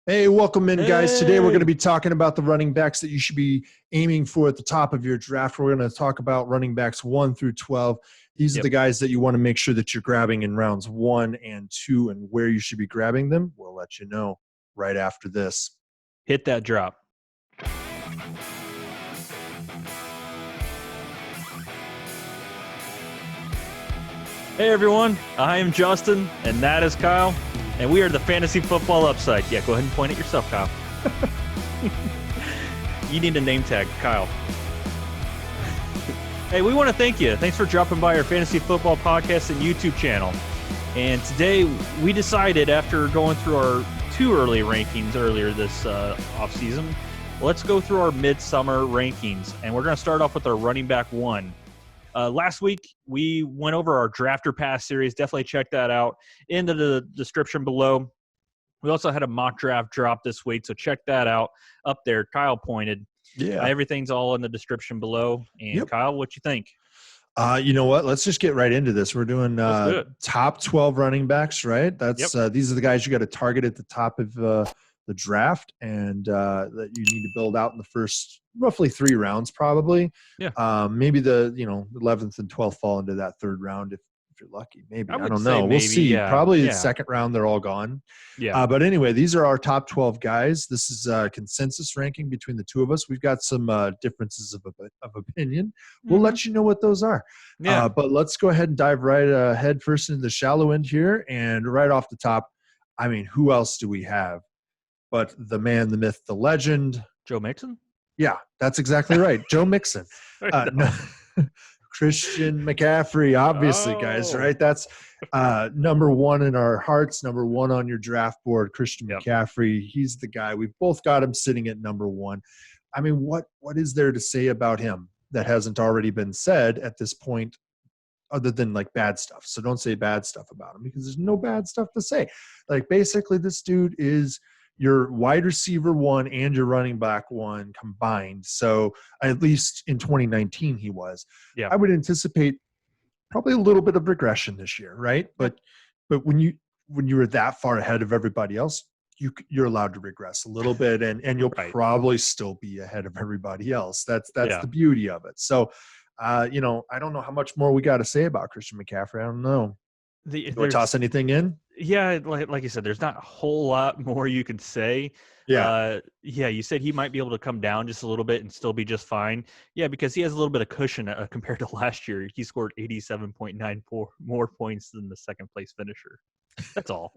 Hey, welcome in, guys. Today we're going to Hey. be talking about the running backs that you should be aiming for at the top of your draft. We're going to talk about running backs 1 through 12. These are the guys that you want to make sure that you're grabbing in rounds 1 and 2, and where you should be grabbing them. We'll let you know right after this. Hit that drop. Hey everyone, I am Justin, and that is Kyle, and we are the Fantasy Football Upside. Yeah, go ahead and point at yourself, Kyle. You need a name tag, Kyle. Hey, we want to thank you. Thanks for dropping by our Fantasy Football Podcast and YouTube channel. And today we decided, after going through our 2 early rankings earlier this offseason, let's go through our midsummer rankings, and we're going to start off with our running back 1. Last week, we went over our Drafter Pass series. Definitely check that out in the description below. We also had a mock draft drop this week, so check that out up there. Kyle pointed. Yeah. Everything's all in the description below. And Kyle, what you think? You know what? Let's just get right into this. We're doing top 12 running backs, right? That's these are the guys you got to target at the top of the draft, and that you need to build out in the first roughly 3 rounds, probably. Yeah. Maybe the 11th and 12th fall into that 3rd round if you're lucky. Maybe I don't know. Maybe, we'll see. yeah. Probably the 2nd round they're all gone. Yeah. But anyway, these are our top 12 guys. This is a consensus ranking between the 2 of us. We've got some differences of opinion. We'll let you know what those are. Yeah. But let's go ahead and dive right head first into the shallow end here, and right off the top. I mean, who else do we have? But the man, the myth, the legend. Joe Mixon? Yeah, that's exactly right. Joe Mixon. Christian McCaffery, obviously, guys, right? That's number 1 in our hearts, number 1 on your draft board, Christian McCaffery. He's the guy. We've both got him sitting at number 1. I mean, what is there to say about him that hasn't already been said at this point other than, like, bad stuff? So don't say bad stuff about him, because there's no bad stuff to say. Like, basically, this dude is – your wide receiver 1 and your running back 1 combined. So at least in 2019 he was. Yeah. I would anticipate probably a little bit of regression this year, right? But when you were that far ahead of everybody else, you're allowed to regress a little bit, and you'll probably still be ahead of everybody else. That's the beauty of it. So I don't know how much more we got to say about Christian McCaffrey. I don't know. Do we toss anything in? Yeah, like you said, there's not a whole lot more you can say. Yeah. You said he might be able to come down just a little bit and still be just fine. Yeah, because he has a little bit of cushion compared to last year. He scored 87.94 more points than the second place finisher. That's all.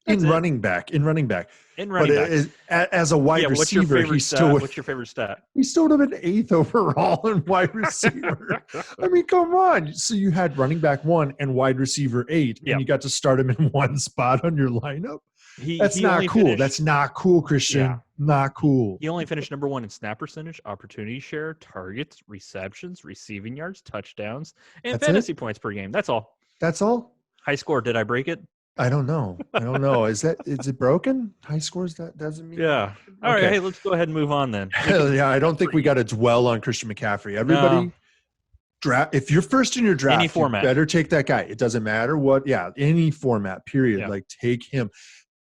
In running back. As a wide receiver, what's your favorite stat? He still would have been 8th overall in wide receiver. I mean, come on. So you had running back 1 and wide receiver 8, and you got to start him in one spot on your lineup. That's not cool. That's not cool, Christian. Yeah. Not cool. He only finished number 1 in snap percentage, opportunity share, targets, receptions, receiving yards, touchdowns, and fantasy points per game. That's all. That's all? High score. Did I break it? I don't know. Is it broken? High scores? That doesn't mean. Yeah. All right. Hey, let's go ahead and move on then. Yeah. I don't think we got to dwell on Christian McCaffrey. Everybody draft. If you're first in your draft, any format, you better take that guy. It doesn't matter what. Yeah. Any format, period. Like, take him.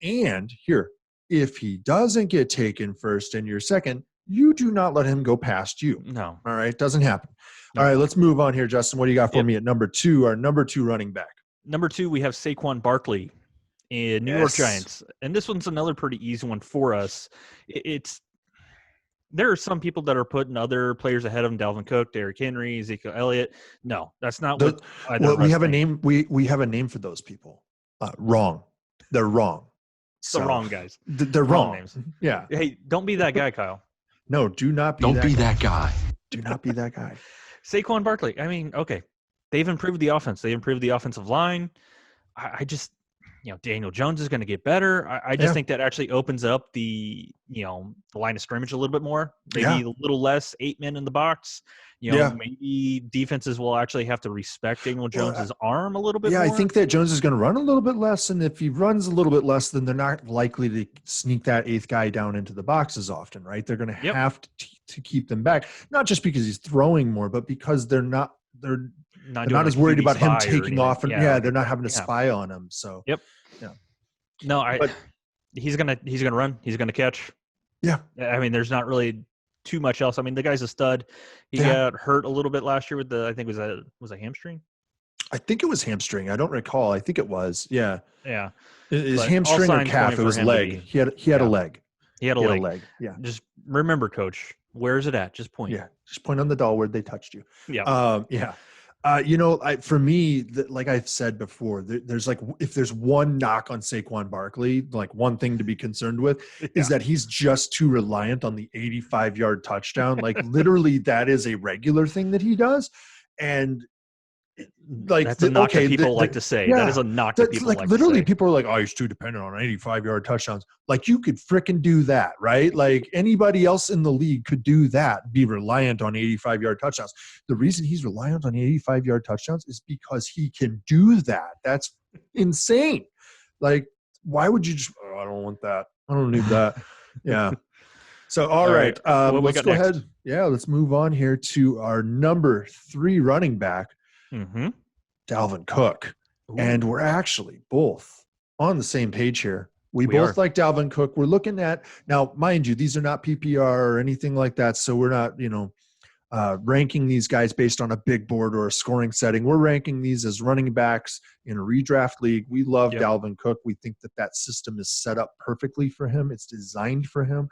And here, if he doesn't get taken first and you're second, you do not let him go past you. No. All right. Doesn't happen. No. All right. Let's move on here, Justin. What do you got for me at number 2, our number 2 running back? Number 2, we have Saquon Barkley in New York Giants. And this one's another pretty easy one for us. There are some people that are putting other players ahead of him, Dalvin Cook, Derrick Henry, Ezekiel Elliott. No, that's not what we have a name. We have a name for those people. Wrong. They're wrong. The wrong guys. They're wrong. Names. Yeah. Hey, don't be that guy, Kyle. No, do not be that guy. Do not be that guy. Saquon Barkley. I mean, okay. They've improved the offense. They improved the offensive line. I just, Daniel Jones is going to get better. I just think that actually opens up the line of scrimmage a little bit more. Maybe a little less 8 men in the box. Maybe defenses will actually have to respect Daniel Jones's arm a little bit more. I think that Jones is going to run a little bit less, and if he runs a little bit less, then they're not likely to sneak that 8th guy down into the box as often, right? They're going to have to keep them back, not just because he's throwing more, but because they're not as worried about him taking off, and they're not having to spy on him. So no, he's gonna run. He's gonna catch. Yeah. I mean, there's not really too much else. I mean, the guy's a stud. He got hurt a little bit last year with I think it was a hamstring. I think it was hamstring. I don't recall. I think it was. Yeah. Yeah. Is hamstring or calf? It was leg. He had a leg. He had a leg. Yeah. Just remember, Coach, where's it at? Just point. Yeah. Just point on the doll where they touched you. Yeah. Yeah. For me, like I've said before, there's like, if there's one knock on Saquon Barkley, like one thing to be concerned with is that he's just too reliant on the 85-yard touchdown. Like literally that is a regular thing that he does. And like that's a knock that people like to say. That is a knock that people like literally to say. People are like, oh, he's too dependent on 85-yard touchdowns. Like you could fricking do that, right? Like anybody else in the league could do that, be reliant on 85-yard touchdowns. The reason he's reliant on 85-yard touchdowns is because he can do that. That's insane. Like, why would you just, I don't want that. I don't need that. Yeah. So, all right. Let's go ahead. Yeah, let's move on here to our number 3 running back. Mm-hmm. Dalvin Cook. Ooh. And we're actually both on the same page here. We both like Dalvin Cook. We're looking at, now, mind you, these are not PPR or anything like that. So we're not, ranking these guys based on a big board or a scoring setting. We're ranking these as running backs in a redraft league. We love Dalvin Cook. We think that system is set up perfectly for him. It's designed for him.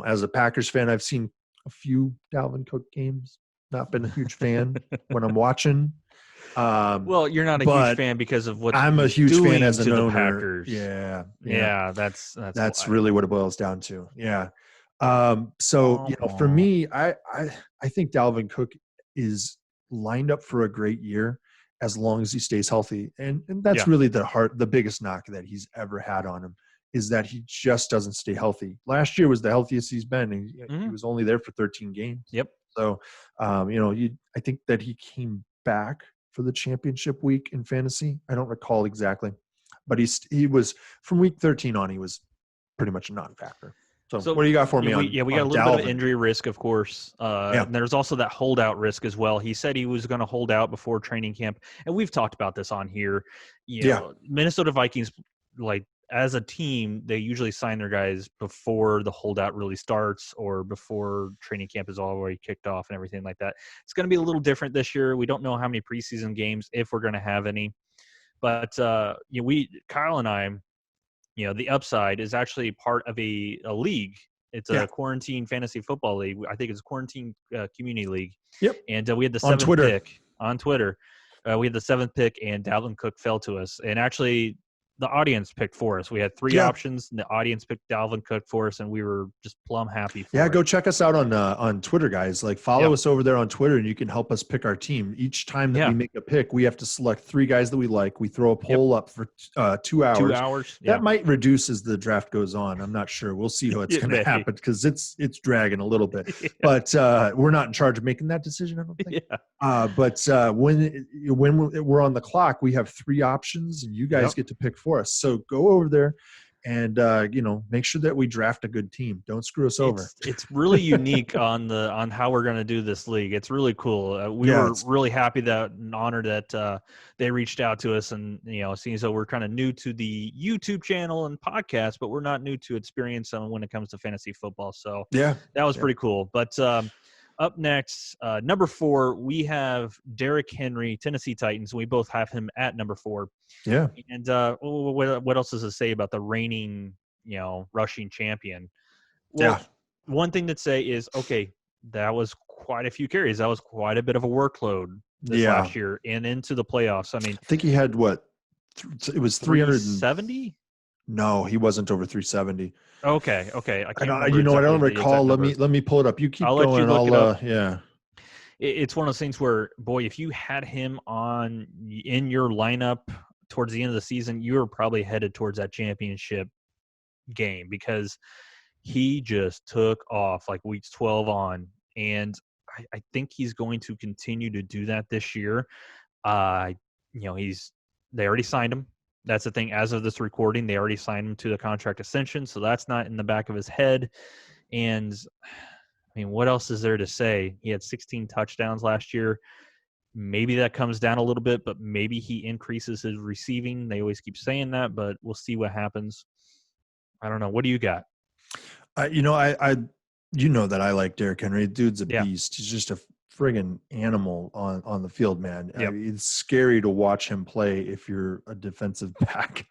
As a Packers fan, I've seen a few Dalvin Cook games. Not been a huge fan when I'm watching. Well, you're not a huge fan because of what I'm a huge fan as an owner. Packers. Yeah. That's really what it boils down to. Yeah. For me, I think Dalvin Cook is lined up for a great year as long as he stays healthy, and that's really the biggest knock that he's ever had on him is that he just doesn't stay healthy. Last year was the healthiest he's been, and he was only there for 13 games. Yep. So, I think that he came back for the championship week in fantasy. I don't recall exactly, but he was from week 13 on. He was pretty much a non-factor. So what do you got for me? We got a little bit of injury risk, of course. And there's also that holdout risk as well. He said he was going to hold out before training camp, and we've talked about this on here. Minnesota Vikings, like, as a team, they usually sign their guys before the holdout really starts or before training camp is already kicked off and everything like that. It's going to be a little different this year. We don't know how many preseason games, if we're going to have any. But, Kyle and I, the Upside is actually part of a league. It's a quarantine fantasy football league. I think it's a quarantine community league. Yep. And we had the 7th pick on Twitter. We had the 7th pick, and Dalvin Cook fell to us. And actually, the audience picked for us. We had 3 options, and the audience picked Dalvin Cook for us, and we were just plumb happy for it. Go check us out on Twitter, guys. Like, follow us over there on Twitter, and you can help us pick our team. Each time that we make a pick, we have to select 3 guys that we like. We throw a poll up for 2 hours. 2 hours. That might reduce as the draft goes on. I'm not sure. We'll see how it's going to happen because it's dragging a little bit. But we're not in charge of making that decision, I don't think. When we're on the clock, we have 3 options, and you guys get to pick for us. So go over there and make sure that we draft a good team. Don't screw us over. It's really unique on how we're going to do this league. It's really cool. We were really happy and honored that they reached out to us, and seeing so we're kind of new to the YouTube channel and podcast, but we're not new to experience when it comes to fantasy football. So that was pretty cool. But up next, number 4, we have Derrick Henry, Tennessee Titans. We both have him at number 4. Yeah. And what else does it say about the reigning, rushing champion? Well, one thing to say is, okay, that was quite a few carries. That was quite a bit of a workload this last year and into the playoffs. I mean, I think he had it was 370? No, he wasn't over 370. Okay. I can't remember I don't recall. Let me pull it up. You keep going. Let you look it up. Yeah. It's one of those things where, boy, if you had him in your lineup towards the end of the season, you were probably headed towards that championship game because he just took off like weeks 12 on. And I think he's going to continue to do that this year. They already signed him. That's the thing. As of this recording, they already signed him to the contract extension, so that's not in the back of his head. And, I mean, what else is there to say? He had 16 touchdowns last year. Maybe that comes down a little bit, but maybe he increases his receiving. They always keep saying that, but we'll see what happens. I don't know. What do you got? That I like Derrick Henry. Dude's a Yeah. beast. He's just a friggin' animal on the field, man. Yep. It's scary to watch him play if you're a defensive back.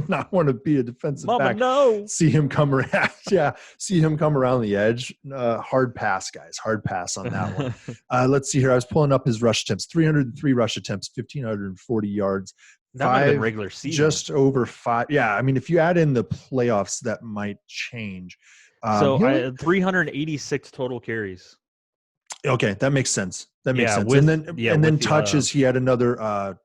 Not want to be a defensive back. No. See him come around. Yeah, see him come around the edge. Hard pass, guys. Hard pass on that one. Let's see here. I was pulling up his rush attempts. 303 rush attempts, 1,540 yards. That might have been regular season. Just over 5. Yeah, I mean, if you add in the playoffs, that might change. So 386 total carries. Okay, that makes sense. That makes sense. With, and then touches, he had another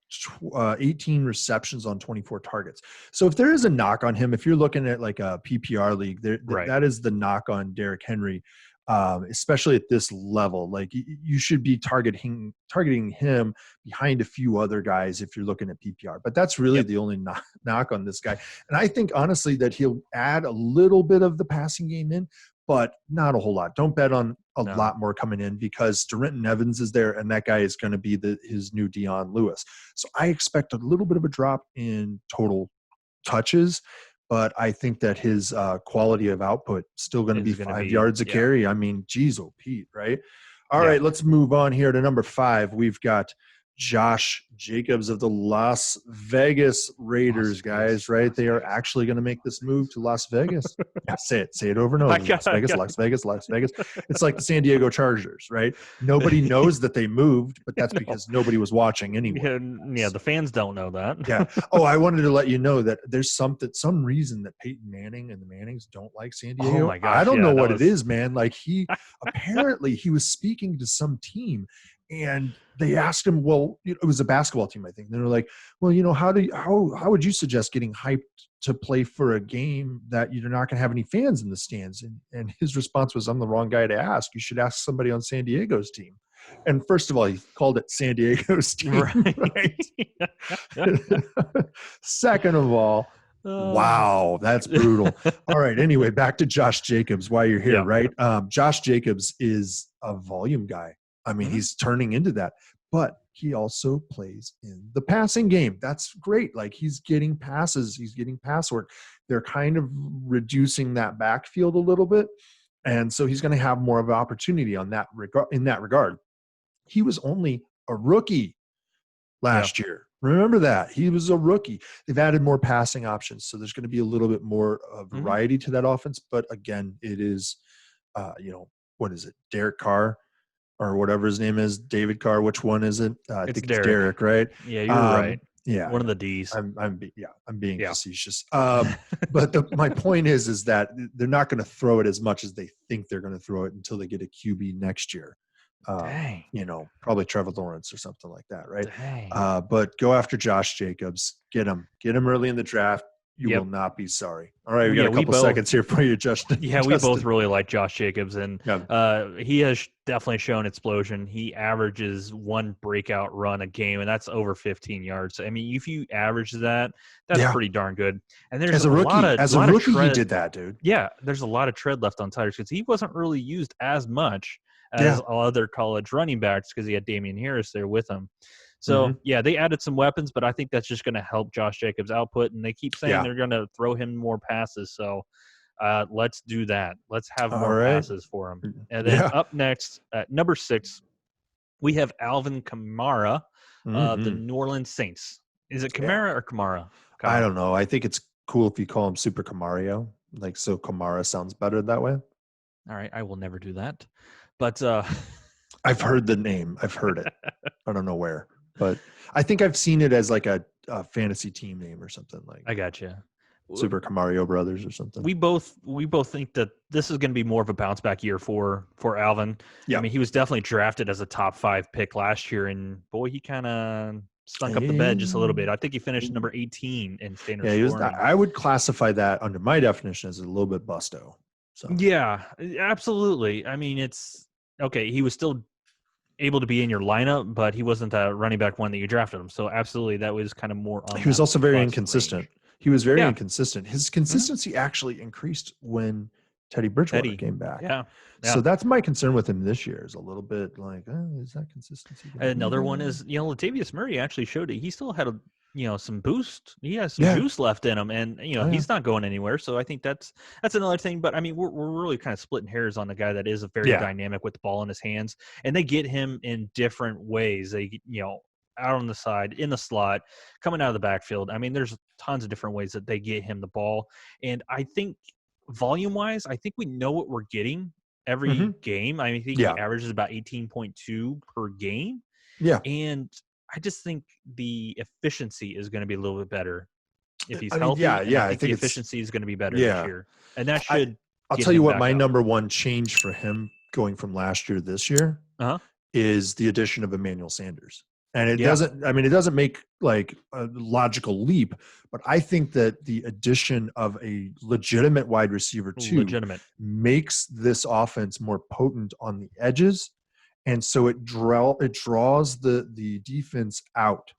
18 receptions on 24 targets. So if there is a knock on him, if you're looking at like a PPR league, that is the knock on Derrick Henry, especially at this level. Like you should be targeting him behind a few other guys if you're looking at PPR. But that's really the only knock on this guy. And I think honestly that he'll add a little bit of the passing game in, but not a whole lot. Don't bet on a lot more coming in because Darrynton Evans is there, and that guy is going to be his new Dion Lewis. So I expect a little bit of a drop in total touches, but I think that his quality of output still going to be 5 yards a carry. I mean, geez, Pete, right? All right, let's move on here to number 5. We've got Josh Jacobs of the Las Vegas Raiders, guys, right? They are actually going to make this move to Las Vegas. Yeah, say it over and over. Las Vegas. It's like the San Diego Chargers, right? Nobody knows that they moved, but that's because nobody was watching anyway. Yeah, the fans don't know that. Yeah. Oh, I wanted to let you know that there's some reason that Peyton Manning and the Mannings don't like San Diego. Oh my gosh, I don't know what it is, man. Like apparently he was speaking to some team. And they asked him, well, it was a basketball team, I think. And they were like, well, how would you suggest getting hyped to play for a game that you're not going to have any fans in the stands? And his response was, I'm the wrong guy to ask. You should ask somebody on San Diego's team. And first of all, he called it San Diego's team. Right? Second of all, wow, that's brutal. All right. Anyway, back to Josh Jacobs while you're here, right? Josh Jacobs is a volume guy. I mean, he's turning into that, but he also plays in the passing game. That's great. Like he's getting passes, he's getting pass work. They're kind of reducing that backfield a little bit. And so he's going to have more of an opportunity in that regard. He was only a rookie last year. Remember that. He was a rookie. They've added more passing options. So there's going to be a little bit more variety to that offense. But again, it is, what is it? Derek Carr. Or whatever his name is, David Carr. Which one is it? I think it's Derek, right? Yeah, you're right. Yeah, one of the D's. I'm being facetious. But my point is that they're not going to throw it as much as they think they're going to throw it until they get a QB next year. Probably Trevor Lawrence or something like that, right? But go after Josh Jacobs. Get him early in the draft. You will not be sorry. All right, we got a couple seconds here for you, Justin. Yeah, we both really like Josh Jacobs, and he has definitely shown explosion. He averages one breakout run a game, and that's over 15 yards. I mean, if you average that, that's pretty darn good. And there's as a rookie, he did that, dude. Yeah, there's a lot of tread left on tires because he wasn't really used as much as other college running backs because he had Damian Harris there with him. So, they added some weapons, but I think that's just going to help Josh Jacobs' output. And they keep saying they're going to throw him more passes. So, let's do that. Let's have more passes for him. And then up next, at number 6, we have Alvin Kamara of the New Orleans Saints. Is it Kamara or Kamara? I don't know. I think it's cool if you call him Super Kamario. Like, so Kamara sounds better that way. All right. I will never do that. But I've heard the name. I've heard it. I don't know where. But I think I've seen it as like a fantasy team name or something like. I gotcha. Super Mario Brothers or something. We both think that this is going to be more of a bounce back year for Alvin. Yeah. I mean, he was definitely drafted as a top 5 pick last year, and boy, he kind of stunk up the bed just a little bit. I think he finished number 18 in standard scoring. He was. I would classify that under my definition as a little bit busto. So. Yeah, absolutely. I mean, it's okay. He was still able to be in your lineup, but he wasn't a running back one that you drafted him. So absolutely, that was kind of more on. He was also very inconsistent. Range. He was very inconsistent. His consistency actually increased when Teddy Bridgewater Teddy. came back. Yeah. So that's my concern with him this year is a little bit like, is that consistency? Another one is, Latavius Murray actually showed it. He still had some boost. He has some juice left in him, and he's not going anywhere. So I think that's another thing. But I mean, we're really kind of splitting hairs on the guy that is a very dynamic with the ball in his hands, and they get him in different ways. They out on the side, in the slot, coming out of the backfield. I mean, there's tons of different ways that they get him the ball, and I think volume-wise, I think we know what we're getting every game. I mean, I think he averages about 18.2 per game. Yeah. And I just think the efficiency is going to be a little bit better if he's healthy. I think the efficiency is going to be better this year. And that should I'll tell you what my number one change for him going from last year to this year is the addition of Emmanuel Sanders. And it doesn't make like a logical leap, but I think that the addition of a legitimate wide receiver makes this offense more potent on the edges. And so it draws the defense out.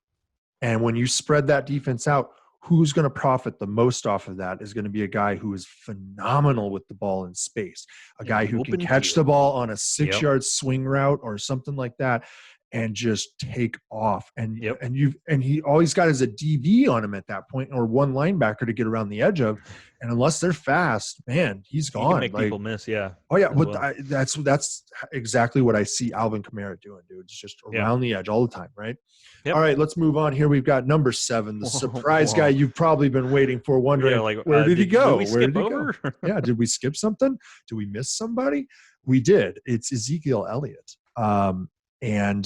And when you spread that defense out, who's going to profit the most off of that is going to be a guy who is phenomenal with the ball in space, a guy who can catch the ball on a 6-yard swing route or something like that and just take off. And he always got as a DB on him at that point, or one linebacker to get around the edge of. And unless they're fast, man, he's gone. He can make people miss, Oh yeah, but that's exactly what I see Alvin Kamara doing, dude. It's just around the edge all the time, right? Yep. All right, let's move on here. We've got number 7, the surprise guy you've probably been waiting for, wondering where did he go? Where did he go? Yeah, did we skip something? Did we miss somebody? We did. It's Ezekiel Elliott. And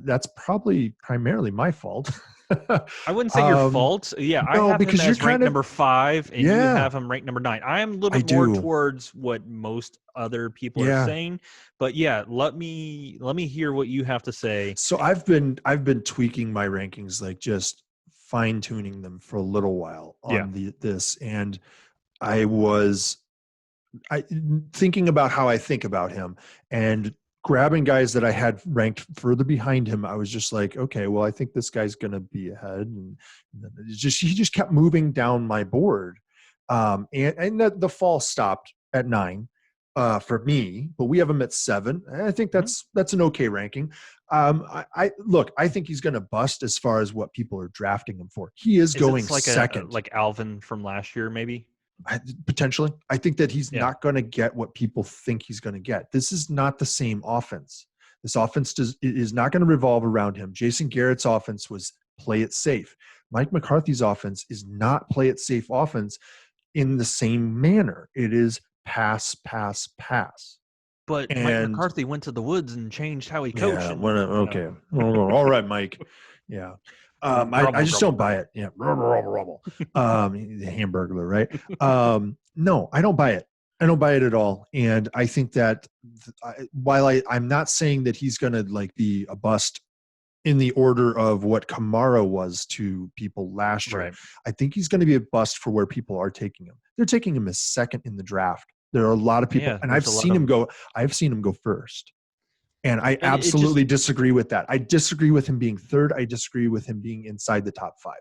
that's probably primarily my fault. I wouldn't say your fault. Yeah, I have because him as ranked number 5, and you have him ranked number 9. I am a little bit more towards what most other people are saying, but let me hear what you have to say. So I've been tweaking my rankings, like just fine tuning them for a little while on this, and I was thinking about how I think about him and grabbing guys that I had ranked further behind him. I was just like, okay, well, I think this guy's going to be ahead. And he just kept moving down my board. And the fall stopped at 9 for me, but we have him at 7. I think that's an okay ranking. I think he's going to bust as far as what people are drafting him for. He is going like second. Like Alvin from last year, maybe? Potentially. I think that he's not going to get what people think he's going to get. This is not the same offense. This offense is not going to revolve around him. Jason Garrett's offense was play it safe. Mike McCarthy's offense is not play it safe offense in the same manner. It is pass, pass, pass. But Mike McCarthy went to the woods and changed how he coached. Okay. All right, Mike. Yeah. I just don't buy it. Yeah. Rubble. The Hamburglar, right? No, I don't buy it. I don't buy it at all. And I think that while I'm not saying that he's going to be a bust in the order of what Kamara was to people last year, I think he's going to be a bust for where people are taking him. They're taking him as second in the draft. There are a lot of people, and I've seen him go first. And I absolutely disagree with that. I disagree with him being third. I disagree with him being inside the top 5.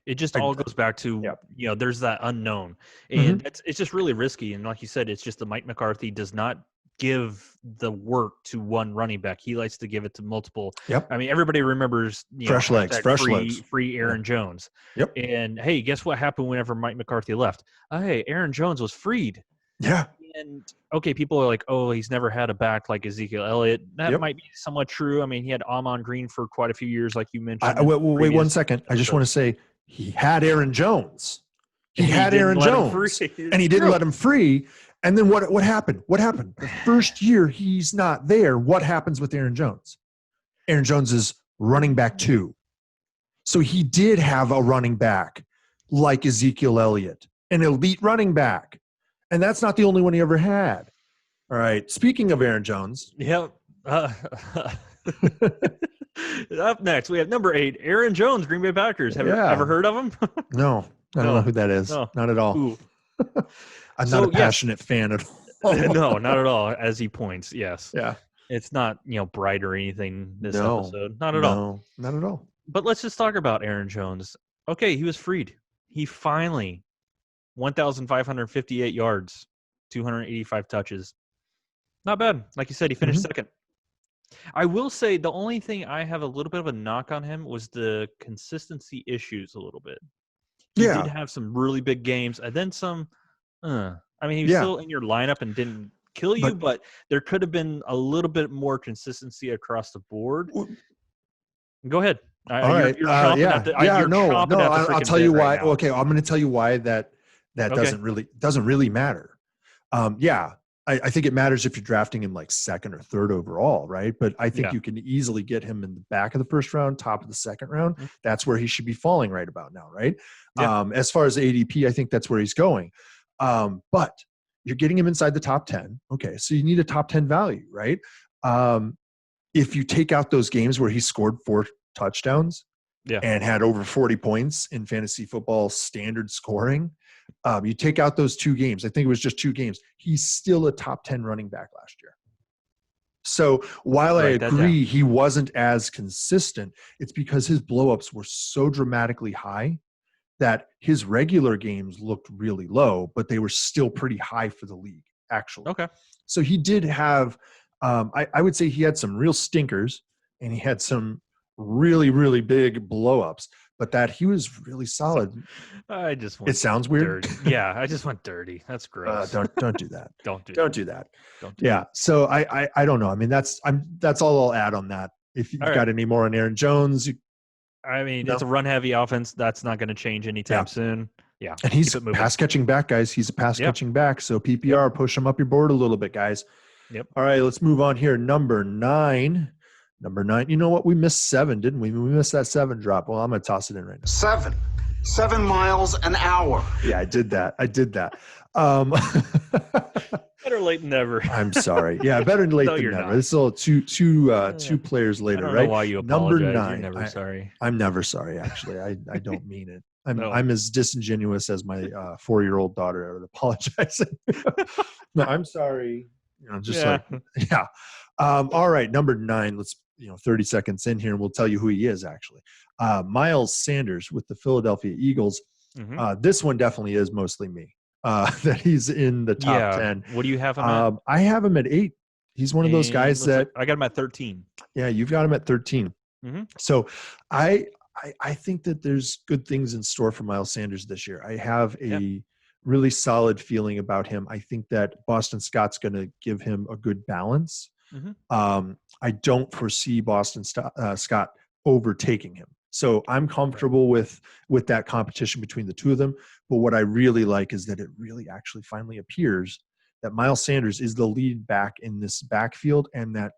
It just all goes back to, there's that unknown. And it's just really risky. And like you said, it's just that Mike McCarthy does not give the work to one running back. He likes to give it to multiple. Yep. I mean, everybody remembers fresh legs. Free Aaron Jones. Yep. And, hey, guess what happened whenever Mike McCarthy left? Hey, Aaron Jones was freed. Yeah. And okay, people are like, oh, he's never had a back like Ezekiel Elliott. That might be somewhat true. I mean, he had Amon Green for quite a few years, like you mentioned. Wait 1 second. I just want to say he had Aaron Jones. He had Aaron Jones, and he didn't let him free. And then what happened? What happened? The first year he's not there. What happens with Aaron Jones? Aaron Jones is running back 2. So he did have a running back like Ezekiel Elliott, an elite running back. And that's not the only one he ever had. All right. Speaking of Aaron Jones. Yep. Up next, we have number 8, Aaron Jones, Green Bay Packers. Have you ever heard of him? No. I don't know who that is. No. Not at all. I'm not a passionate fan at all. No, not at all, as he points. Yes. Yeah. It's not, bright or anything this episode. Not at all. Not at all. But let's just talk about Aaron Jones. Okay, he was freed. He finally 1,558 yards, 285 touches. Not bad. Like you said, he finished second. I will say the only thing I have a little bit of a knock on him was the consistency issues a little bit. He did have some really big games and then some. I mean, he was still in your lineup and didn't kill you, but there could have been a little bit more consistency across the board. Go ahead. All right. You're chomping at the I'll tell you why. Right now. Okay, I'm going to tell you why that doesn't really matter. I think it matters if you're drafting him like second or third overall, right? But I think you can easily get him in the back of the first round, top of the second round. That's where he should be falling right about now, right? Yeah. As far as ADP, I think that's where he's going. But you're getting him inside the top 10. Okay, so you need a top 10 value, right? If you take out those games where he scored 4 touchdowns and had over 40 points in fantasy football standard scoring, you take out those 2 games. I think it was just 2 games. He's still a top 10 running back last year. So while I agree he wasn't as consistent, it's because his blowups were so dramatically high that his regular games looked really low, but they were still pretty high for the league, actually. Okay. So he did have, I would say he had some real stinkers and he had some really, really big blowups, but that he was really solid. I just want it sounds weird. Yeah, I just went dirty. That's gross. Don't do that. Don't do that. Yeah. So I don't know. I mean, that's all I'll add on that. If you've got any more on Aaron Jones, it's a run heavy offense. That's not going to change anytime soon. Yeah. And he's a pass catching back, guys. He's a pass catching back. So PPR, push him up your board a little bit, guys. Yep. All right, let's move on here. Number 9. You know what? We missed 7, didn't we? We missed that 7 drop. Well, I'm going to toss it in right now. 7 miles an hour. Yeah, I did that. Better late than never. I'm sorry. Yeah, better late than never. Not. This is all two players later, I don't right? know why you apologize. Number 9. You're never sorry. I'm never sorry, actually. I don't mean it. I'm as disingenuous as my 4-year-old daughter. I would apologize. No, I'm sorry. All right, number 9. Let's 30 seconds in here, and we'll tell you who he is. Actually, Miles Sanders with the Philadelphia Eagles. This one definitely is mostly me. That he's in the top 10. What do you have him at? I have him at 8. He's one of those guys that I got him at 13. Yeah, you've got him at 13. So I think that there's good things in store for Miles Sanders this year. I have a really solid feeling about him. I think that Boston Scott's going to give him a good balance. I don't foresee Boston Scott overtaking him. So I'm comfortable with that competition between the two of them. But what I really like is that it really actually finally appears that Miles Sanders is the lead back in this backfield, and that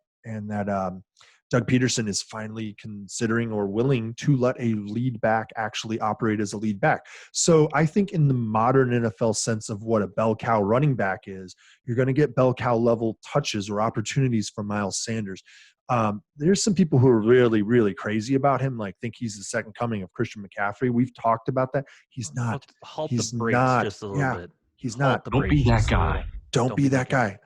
Doug Peterson is finally considering or willing to let a lead back actually operate as a lead back. So I think in the modern NFL sense of what a bell cow running back is, you're going to get bell cow level touches or opportunities for Miles Sanders. There's some people who are really, really crazy about him, like think he's the second coming of Christian McCaffery. We've talked about that. He's not. He's the brakes not. Just a little bit. He's not. Don't be that guy. Don't be that guy.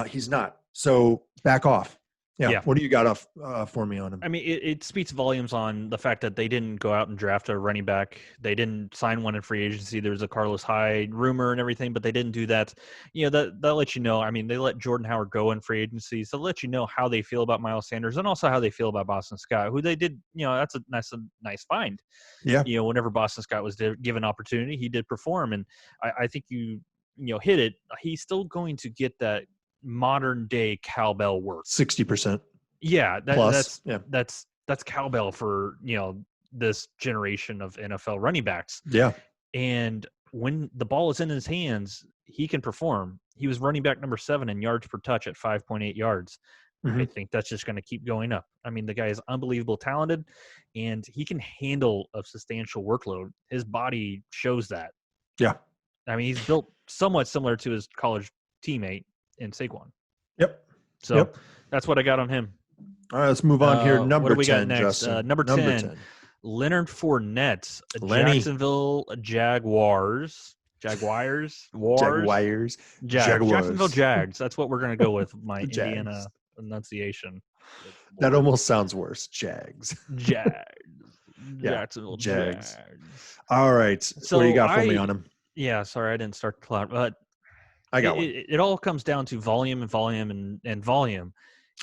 He's not. So back off. Yeah. What do you got for me on him? I mean, it speaks volumes on the fact that they didn't go out and draft a running back. They didn't sign one in free agency. There was a Carlos Hyde rumor and everything, but they didn't do that. That lets you know. I mean, they let Jordan Howard go in free agency, so let you know how they feel about Miles Sanders and also how they feel about Boston Scott, who they did. That's a nice find. Yeah. Whenever Boston Scott was given opportunity, he did perform, and I think you hit it. He's still going to get that modern day cowbell work. 60%. Yeah, plus. That's cowbell for this generation of NFL running backs. Yeah, and when the ball is in his hands, he can perform. He was running back number 7 in yards per touch at 5.8 yards. I think that's just going to keep going up. I mean, the guy is unbelievable talented, and he can handle a substantial workload. His body shows that. Yeah, I mean, he's built somewhat similar to his college teammate in Saquon. Yep. So that's what I got on him. All right, let's move on here. Number what do we 10, got next? Justin. Number 10, Leonard Fournette, Jacksonville Jaguars. Jacksonville Jags. That's what we're going to go with, my Indiana enunciation. That almost sounds worse. Jags. Jacksonville Jags. All right. So what do you got for me on him? Yeah, sorry, I didn't start the cloud, but I got one. It all comes down to volume and volume and volume.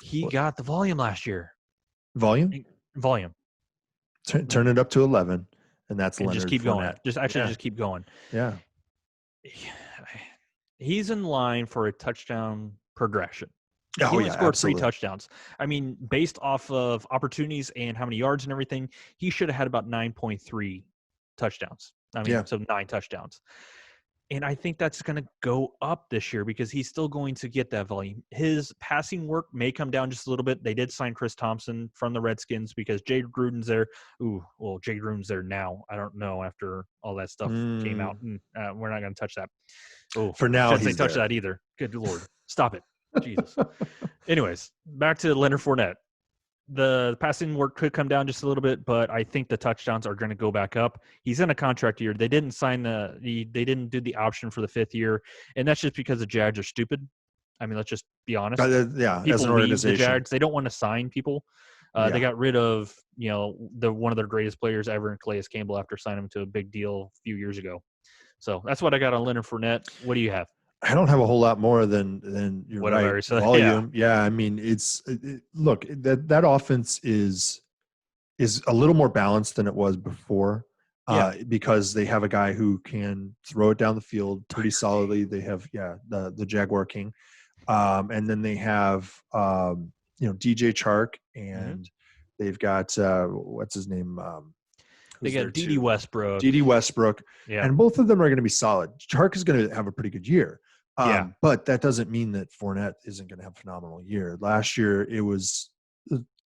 He got the volume last year. Volume? Volume. Turn it up to 11, and that's And Leonard just keep Fournette. going. Just keep going. Yeah. He's in line for a touchdown progression. Oh, he only yeah, scored absolutely. 3 touchdowns. I mean, based off of opportunities and how many yards and everything, he should have had about 9.3 touchdowns. I mean, so 9 touchdowns. And I think that's going to go up this year because he's still going to get that volume. His passing work may come down just a little bit. They did sign Chris Thompson from the Redskins because Jay Gruden's there. Jay Gruden's there now. I don't know after all that stuff came out. We're not going to touch that. For now, he's touch that either. Good Lord. Stop it. Jesus. Anyways, back to Leonard Fournette. The passing work could come down just a little bit, but I think the touchdowns are going to go back up. He's in a contract year. They didn't sign they didn't do the option for the 5th year, and that's just because the Jags are stupid. I mean, let's just be honest. People as an organization, the Jags, they don't want to sign people. They got rid of one of their greatest players ever in Calais Campbell after signing him to a big deal a few years ago. So that's what I got on Leonard Fournette. What do you have? I don't have a whole lot more than you're Whatever, right. so, Volume. Yeah. I mean, look, that offense is a little more balanced than it was before. Because they have a guy who can throw it down the field pretty solidly. They have the Jaguar King, and then they have DJ Chark, and they've got what's his name. They got D.D. Westbrook. D.D. Westbrook, and both of them are going to be solid. Chark is going to have a pretty good year. But that doesn't mean that Fournette isn't going to have a phenomenal year. Last year, it was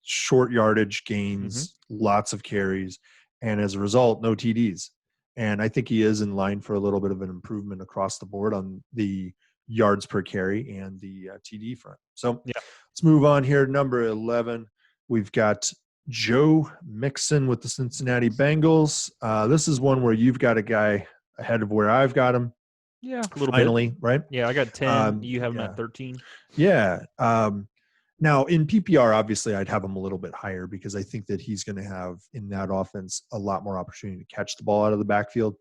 short yardage gains, lots of carries, and as a result, no TDs. And I think he is in line for a little bit of an improvement across the board on the yards per carry and the TD front. So let's move on here. Number 11, we've got Joe Mixon with the Cincinnati Bengals. This is one where you've got a guy ahead of where I've got him. Yeah, a little finally, bit. Right? Yeah, I got 10. You have him at 13. Yeah. Now, in PPR, obviously, I'd have him a little bit higher because I think that he's going to have, in that offense, a lot more opportunity to catch the ball out of the backfield.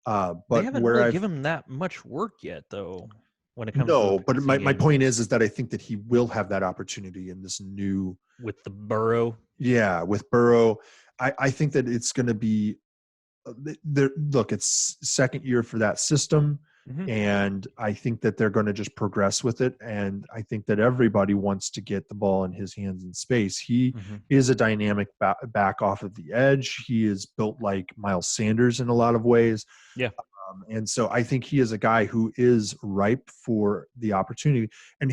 But they haven't really given him that much work yet, though, when it comes to but my point is that I think that he will have that opportunity in this new – with the Burrow. Yeah, with Burrow. I think that it's going to be look, it's second year for that system. And I think that they're going to just progress with it. And I think that everybody wants to get the ball in his hands in space. He is a dynamic back off of the edge. He is built like Miles Sanders in a lot of ways. Yeah. And so I think he is a guy who is ripe for the opportunity. And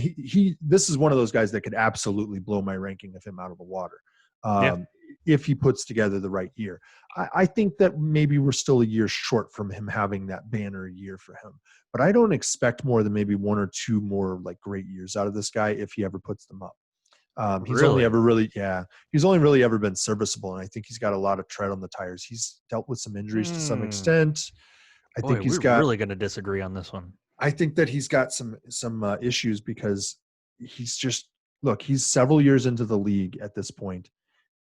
this is one of those guys that could absolutely blow my ranking of him out of the water. If he puts together the right year. I think that maybe we're still a year short from him having that banner year for him. But I don't expect more than maybe 1 or 2 more like great years out of this guy if he ever puts them up. He's only really ever been serviceable, and I think he's got a lot of tread on the tires. He's dealt with some injuries to some extent. I think we're really going to disagree on this one. I think that he's got some issues because he's several years into the league at this point.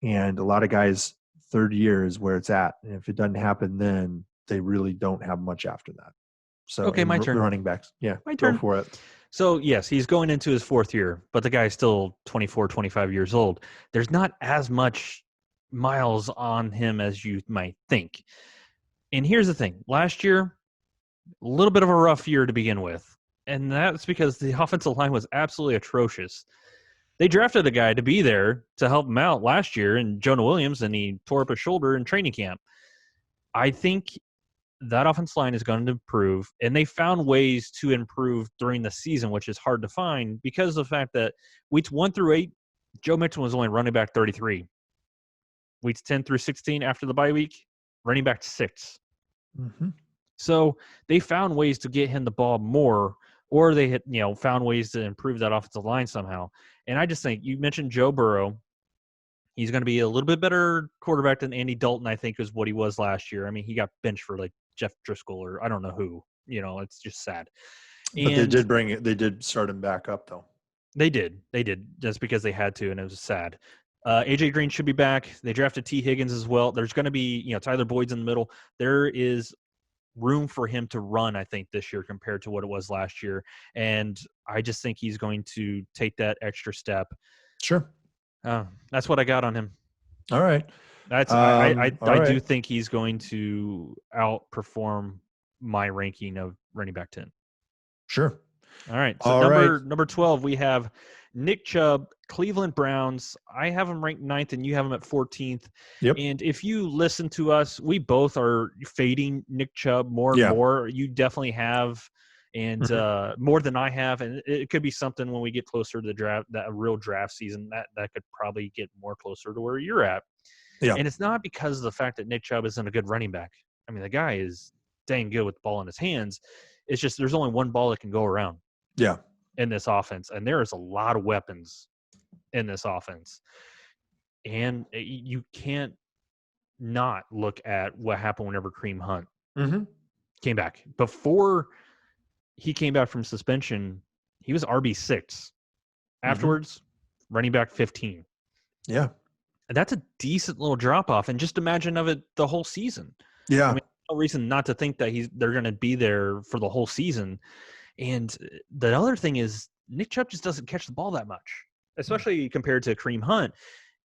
And a lot of guys, third year is where it's at. And if it doesn't happen, then they really don't have much after that. So, my turn. Running backs. Yeah, my turn. Go for it. So, yes, he's going into his 4th year, but the guy's still 24, 25 years old. There's not as much miles on him as you might think. And here's the thing. Last year, a little bit of a rough year to begin with. And that's because the offensive line was absolutely atrocious. They drafted a guy to be there to help him out last year in Jonah Williams, and he tore up his shoulder in training camp. I think that offensive line is going to improve, and they found ways to improve during the season, which is hard to find because of the fact that weeks 1 through 8, Joe Mixon was only running back 33. Weeks 10 through 16 after the bye week, running back 6. So they found ways to get him the ball more, or they had, found ways to improve that offensive line somehow. And I just think you mentioned Joe Burrow. He's going to be a little bit better quarterback than Andy Dalton, I think, is what he was last year. I mean, he got benched for like Jeff Driscoll or I don't know who. It's just sad. But they did start him back up though. They did just because they had to, and it was sad. AJ Green should be back. They drafted T. Higgins as well. There's going to be, Tyler Boyd's in the middle. There is room for him to run, I think, this year compared to what it was last year. And I just think he's going to take that extra step. Sure. That's what I got on him. All right. I right. do think he's going to outperform my ranking of running back 10. Sure. All right. So number 12, we have Nick Chubb, Cleveland Browns. I have him ranked 9th and you have him at 14th. Yep. And if you listen to us, we both are fading Nick Chubb more and more. You definitely have, and more than I have. And it could be something when we get closer to the draft, that real draft season, that could probably get more closer to where you're at. Yeah. And it's not because of the fact that Nick Chubb isn't a good running back. I mean, the guy is dang good with the ball in his hands. It's just there's only one ball that can go around. Yeah. In this offense, and there is a lot of weapons in this offense, and you can't not look at what happened whenever Kareem Hunt came back. Before he came back from suspension, he was RB6. Afterwards, running back 15. Yeah, and that's a decent little drop off. And just imagine of it the whole season. Yeah, I mean, no reason not to think that they're going to be there for the whole season. And the other thing is Nick Chubb just doesn't catch the ball that much, especially compared to Kareem Hunt.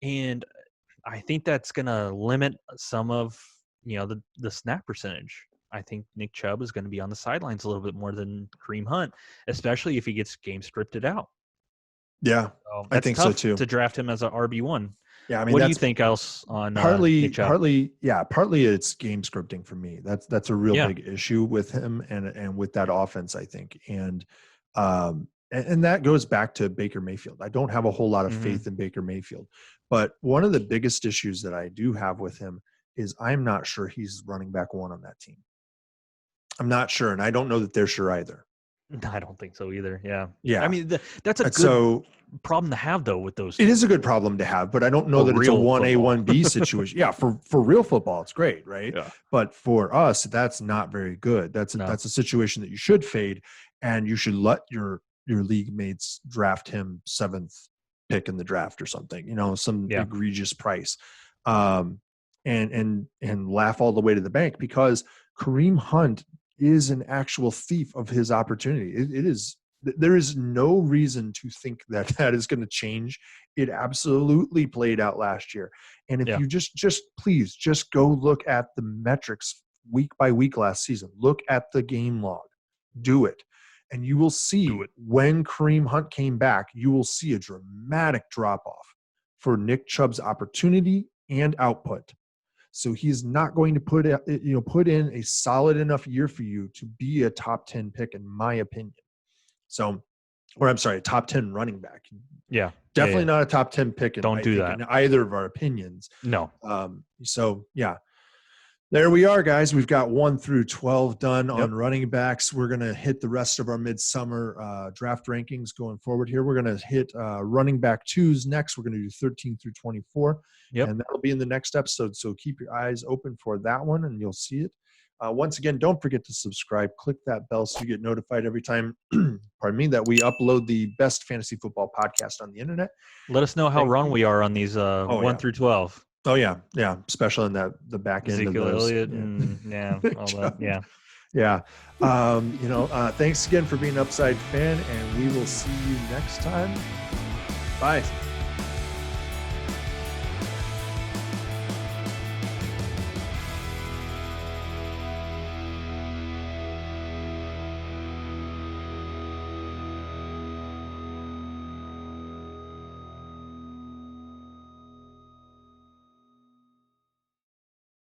And I think that's going to limit some of, the snap percentage. I think Nick Chubb is going to be on the sidelines a little bit more than Kareem Hunt, especially if he gets game scripted out. Yeah, so I think so too. To draft him as an RB1. Yeah, I mean, what do you think else on partly Nick Chubb? Partly it's game scripting for me. That's a real big issue with him and with that offense, I think. And that goes back to Baker Mayfield. I don't have a whole lot of faith in Baker Mayfield, but one of the biggest issues that I do have with him is I'm not sure he's running back one on that team. I'm not sure, and I don't know that they're sure either. I don't think so either. Yeah. Yeah. I mean, that's a good problem to have, though, with those. It is a good problem to have, but I don't know that it's a 1A, 1B situation. Yeah. For real football, it's great. Right. Yeah. But for us, that's not very good. That's a situation that you should fade, and you should let your league mates draft him 7th pick in the draft or something, some egregious price, and laugh all the way to the bank, because Kareem Hunt is an actual thief of his opportunity. It is. There is no reason to think that is going to change. It absolutely played out last year. And if you please go look at the metrics week by week last season, look at the game log, do it. And you will see when Kareem Hunt came back, you will see a dramatic drop off for Nick Chubb's opportunity and output. So he's not going to put in a solid enough year for you to be a top 10 pick, in my opinion. So, or I'm sorry, top 10 running back. Yeah. Definitely not a top 10 pick in either of our opinions. No. So yeah. There we are, guys. We've got 1 through 12 done on running backs. We're going to hit the rest of our midsummer draft rankings going forward here. We're going to hit running back 2s next. We're going to do 13 through 24. Yep. And that'll be in the next episode. So keep your eyes open for that one, and you'll see it. Once again, don't forget to subscribe. Click that bell so you get notified every time, that we upload the best fantasy football podcast on the internet. Let us know how wrong we are on these 1 through 12. Oh yeah, especially in the back end Ezekiel of those. Elliott and all that. Thanks again for being an Upside fan, and we will see you next time. Bye.